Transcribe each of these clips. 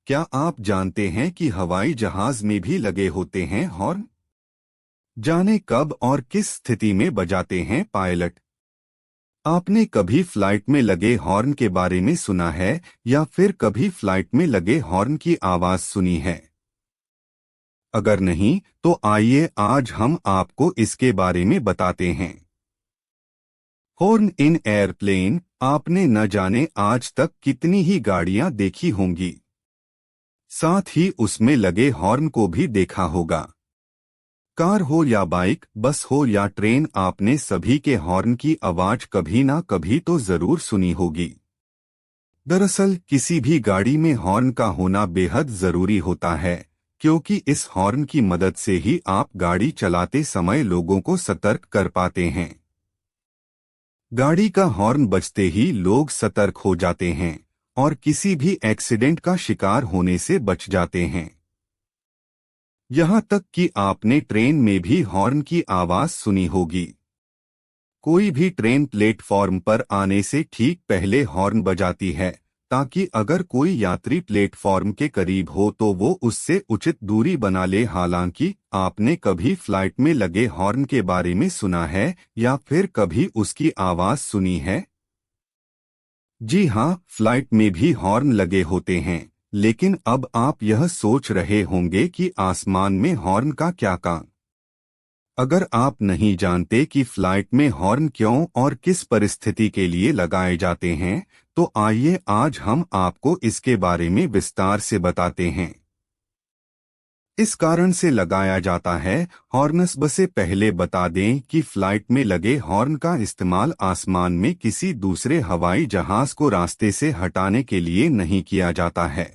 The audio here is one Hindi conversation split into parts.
क्या आप जानते हैं कि हवाई जहाज में भी लगे होते हैं हॉर्न? जाने कब और किस स्थिति में बजाते हैं पायलट। आपने कभी फ्लाइट में लगे हॉर्न के बारे में सुना है या फिर कभी फ्लाइट में लगे हॉर्न की आवाज सुनी है? अगर नहीं तो आइए आज हम आपको इसके बारे में बताते हैं। हॉर्न इन एयरप्लेन। आपने न जाने आज तक कितनी ही गाड़ियां देखी होंगी, साथ ही उसमें लगे हॉर्न को भी देखा होगा। कार हो या बाइक, बस हो या ट्रेन, आपने सभी के हॉर्न की आवाज कभी ना कभी तो जरूर सुनी होगी। दरअसल किसी भी गाड़ी में हॉर्न का होना बेहद जरूरी होता है, क्योंकि इस हॉर्न की मदद से ही आप गाड़ी चलाते समय लोगों को सतर्क कर पाते हैं। गाड़ी का हॉर्न बजते ही लोग सतर्क हो जाते हैं और किसी भी एक्सीडेंट का शिकार होने से बच जाते हैं। यहाँ तक कि आपने ट्रेन में भी हॉर्न की आवाज सुनी होगी। कोई भी ट्रेन प्लेटफॉर्म पर आने से ठीक पहले हॉर्न बजाती है, ताकि अगर कोई यात्री प्लेटफॉर्म के करीब हो तो वो उससे उचित दूरी बना ले। हालांकि आपने कभी फ्लाइट में लगे हॉर्न के बारे में सुना है या फिर कभी उसकी आवाज सुनी है? जी हाँ, फ्लाइट में भी हॉर्न लगे होते हैं, लेकिन अब आप यह सोच रहे होंगे कि आसमान में हॉर्न का क्या काम। अगर आप नहीं जानते कि फ्लाइट में हॉर्न क्यों और किस परिस्थिति के लिए लगाए जाते हैं, तो आइए आज हम आपको इसके बारे में विस्तार से बताते हैं। इस कारण से लगाया जाता है हॉर्नस। बसे पहले बता दें कि फ्लाइट में लगे हॉर्न का इस्तेमाल आसमान में किसी दूसरे हवाई जहाज को रास्ते से हटाने के लिए नहीं किया जाता है,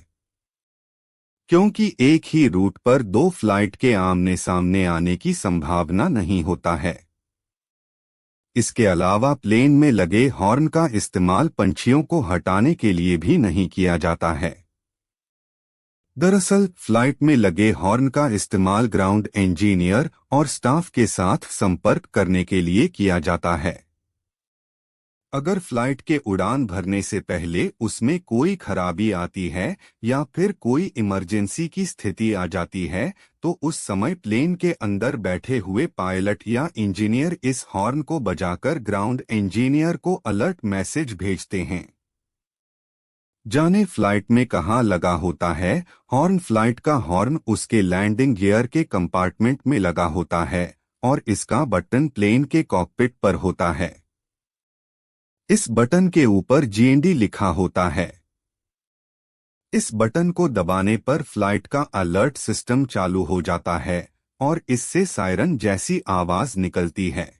क्योंकि एक ही रूट पर दो फ्लाइट के आमने सामने आने की संभावना नहीं होता है। इसके अलावा प्लेन में लगे हॉर्न का इस्तेमाल पंछियों को हटाने के लिए भी नहीं किया जाता है। दरअसल फ्लाइट में लगे हॉर्न का इस्तेमाल ग्राउंड इंजीनियर और स्टाफ के साथ संपर्क करने के लिए किया जाता है। अगर फ्लाइट के उड़ान भरने से पहले उसमें कोई खराबी आती है या फिर कोई इमरजेंसी की स्थिति आ जाती है, तो उस समय प्लेन के अंदर बैठे हुए पायलट या इंजीनियर इस हॉर्न को बजाकर ग्राउंड इंजीनियर को अलर्ट मैसेज भेजते हैं। जाने फ्लाइट में कहाँ लगा होता है हॉर्न। फ्लाइट का हॉर्न उसके लैंडिंग गियर के कंपार्टमेंट में लगा होता है और इसका बटन प्लेन के कॉकपिट पर होता है। इस बटन के ऊपर जीएनडी लिखा होता है। इस बटन को दबाने पर फ्लाइट का अलर्ट सिस्टम चालू हो जाता है और इससे सायरन जैसी आवाज निकलती है।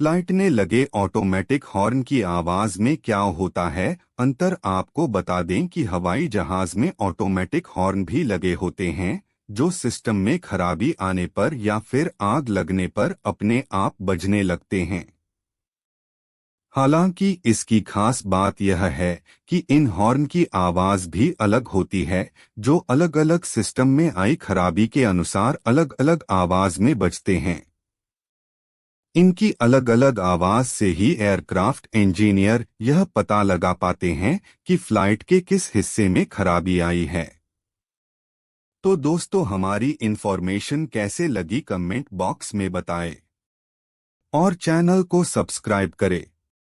फ्लाइट में लगे ऑटोमेटिक हॉर्न की आवाज में क्या होता है अंतर, आपको बता दें कि हवाई जहाज में ऑटोमेटिक हॉर्न भी लगे होते हैं, जो सिस्टम में खराबी आने पर या फिर आग लगने पर अपने आप बजने लगते हैं। हालांकि इसकी खास बात यह है कि इन हॉर्न की आवाज भी अलग होती है, जो अलग अलग सिस्टम में आई खराबी के अनुसार अलग अलग आवाज में बजते हैं। इनकी अलग अलग आवाज से ही एयरक्राफ्ट इंजीनियर यह पता लगा पाते हैं कि फ्लाइट के किस हिस्से में खराबी आई है। तो दोस्तों, हमारी इंफॉर्मेशन कैसे लगी कमेंट बॉक्स में बताएं और चैनल को सब्सक्राइब करें।